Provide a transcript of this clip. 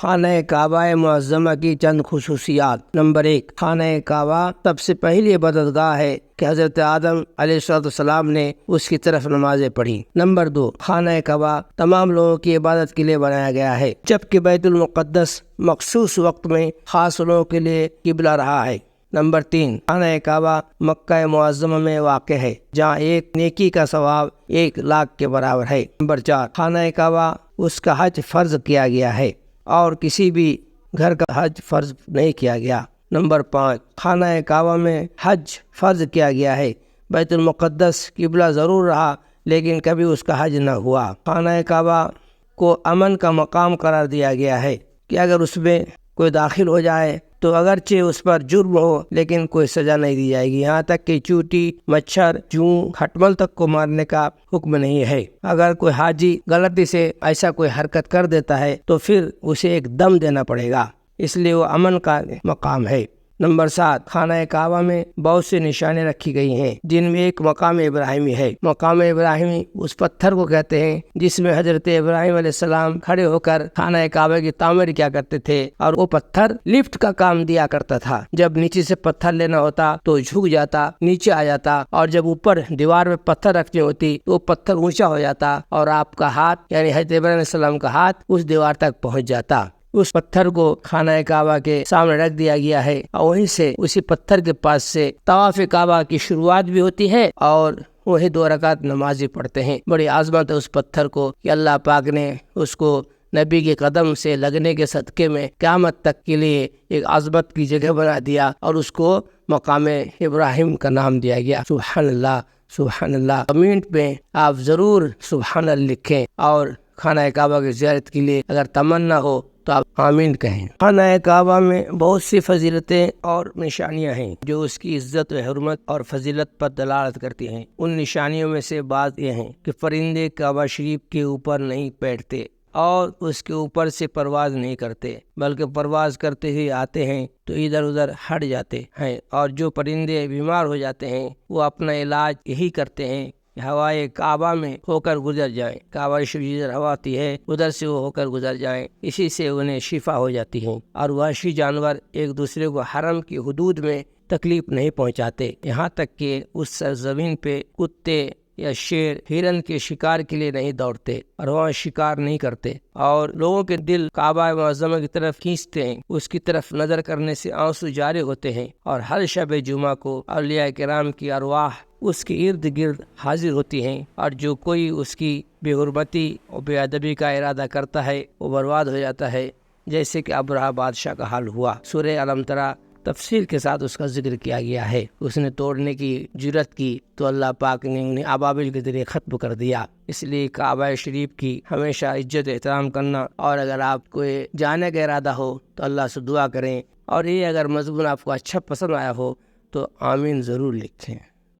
خانہ کعبہ معظمہ کی چند خصوصیات۔ نمبر 1، خانہ کعبہ سب سے پہلی عبادتگاہ ہے کہ حضرت آدم علیہ السلام نے اس کی طرف نمازیں پڑھی۔ نمبر 2، خانہ کعبہ تمام لوگوں کی عبادت کے لیے بنایا گیا ہے، جبکہ بیت المقدس مخصوص وقت میں خاص لوگوں کے لیے قبلہ رہا ہے۔ نمبر 3، خانہ کعبہ مکہ معظمہ میں واقع ہے، جہاں ایک نیکی کا ثواب 1,00,000 کے برابر ہے۔ نمبر 4، خانہ کعبہ اس کا حج فرض کیا گیا ہے اور کسی بھی گھر کا حج فرض نہیں کیا گیا۔ نمبر 5، خانہ کعبہ میں حج فرض کیا گیا ہے۔ بیت المقدس قبلہ ضرور رہا لیکن کبھی اس کا حج نہ ہوا۔ خانہ کعبہ کو امن کا مقام قرار دیا گیا ہے کہ اگر اس میں کوئی داخل ہو جائے تو اگرچہ اس پر جرم ہو لیکن کوئی سزا نہیں دی جائے گی، یہاں تک کہ چیونٹی، مچھر، جوں، کھٹمل تک کو مارنے کا حکم نہیں ہے۔ اگر کوئی حاجی غلطی سے ایسا کوئی حرکت کر دیتا ہے تو پھر اسے ایک دم دینا پڑے گا، اس لیے وہ امن کا مقام ہے۔ نمبر 7، خانہ کعبہ میں بہت سی نشانیاں رکھی گئی ہیں، جن میں ایک مقام ابراہیمی ہے۔ مقام ابراہیمی اس پتھر کو کہتے ہیں جس میں حضرت ابراہیم علیہ السلام کھڑے ہو کر خانہ کعبہ کی تعمیر کیا کرتے تھے، اور وہ پتھر لفٹ کا کام دیا کرتا تھا۔ جب نیچے سے پتھر لینا ہوتا تو جھک جاتا، نیچے آ جاتا، اور جب اوپر دیوار میں پتھر رکھنی ہوتی تو وہ پتھر اونچا ہو جاتا اور آپ کا ہاتھ یعنی حضرت ابراہیم علیہ السلام کا ہاتھ اس دیوار تک پہنچ جاتا۔ اس پتھر کو خانہ کعبہ کے سامنے رکھ دیا گیا ہے اور وہیں سے اسی پتھر کے پاس سے طواف کعبہ کی شروعات بھی ہوتی ہے اور وہی 2 رکعت نماز بھی پڑھتے ہیں۔ بڑی عظمت ہے اس پتھر کو کہ اللہ پاک نے اس کو نبی کے قدم سے لگنے کے صدقے میں قیامت تک کے لیے ایک عظمت کی جگہ بنا دیا اور اس کو مقام ابراہیم کا نام دیا گیا۔ سبحان اللہ، سبحان اللہ۔ کمنٹ میں آپ ضرور سبحان اللہ لکھیں، اور خانہ کعبہ کی زیارت کے لیے اگر تمنا ہو تو آپ آمین کہیں۔ خانہ کعبہ میں بہت سی فضیلتیں اور نشانیاں ہیں جو اس کی عزت و حرمت اور فضیلت پر دلالت کرتی ہیں۔ ان نشانیوں میں سے بعض یہ ہیں کہ پرندے کعبہ شریف کے اوپر نہیں بیٹھتے اور اس کے اوپر سے پرواز نہیں کرتے، بلکہ پرواز کرتے ہوئے آتے ہیں تو ادھر ادھر ہٹ جاتے ہیں، اور جو پرندے بیمار ہو جاتے ہیں وہ اپنا علاج یہی کرتے ہیں کہ ہوائے کعبہ میں ہو کر گزر جائیں، کعبہ شریف جدھر ہوا آتی ہے ادھر سے وہ ہو کر گزر جائیں، اسی سے انہیں شفا ہو جاتی ہے۔ اور وحشی جانور ایک دوسرے کو حرم کی حدود میں تکلیف نہیں پہنچاتے، یہاں تک کہ اس سرزمین پہ کتے یا شیر ہرن کے شکار کے لیے نہیں دوڑتے اور وہاں شکار نہیں کرتے، اور لوگوں کے دل کعبہ معظمہ کی طرف کھینچتے ہیں، اس کی طرف نظر کرنے سے آنسو جاری ہوتے ہیں، اور ہر شب جمعہ کو اولیاء کرام کی ارواح اس کے ارد گرد حاضر ہوتی ہیں، اور جو کوئی اس کی بے حرمتی اور بے ادبی کا ارادہ کرتا ہے وہ برباد ہو جاتا ہے، جیسے کہ ابرہہ بادشاہ کا حال ہوا۔ سورہ الم ترا تفصیل کے ساتھ اس کا ذکر کیا گیا ہے۔ اس نے توڑنے کی جرت کی تو اللہ پاک نے انہیں ابابل کے ذریعے ختم کر دیا۔ اس لیے کعبہ شریف کی ہمیشہ عزت احترام کرنا، اور اگر آپ کو جانے کا ارادہ ہو تو اللہ سے دعا کریں، اور یہ اگر مضمون آپ کو اچھا پسند آیا ہو تو آمین ضرور لکھیں۔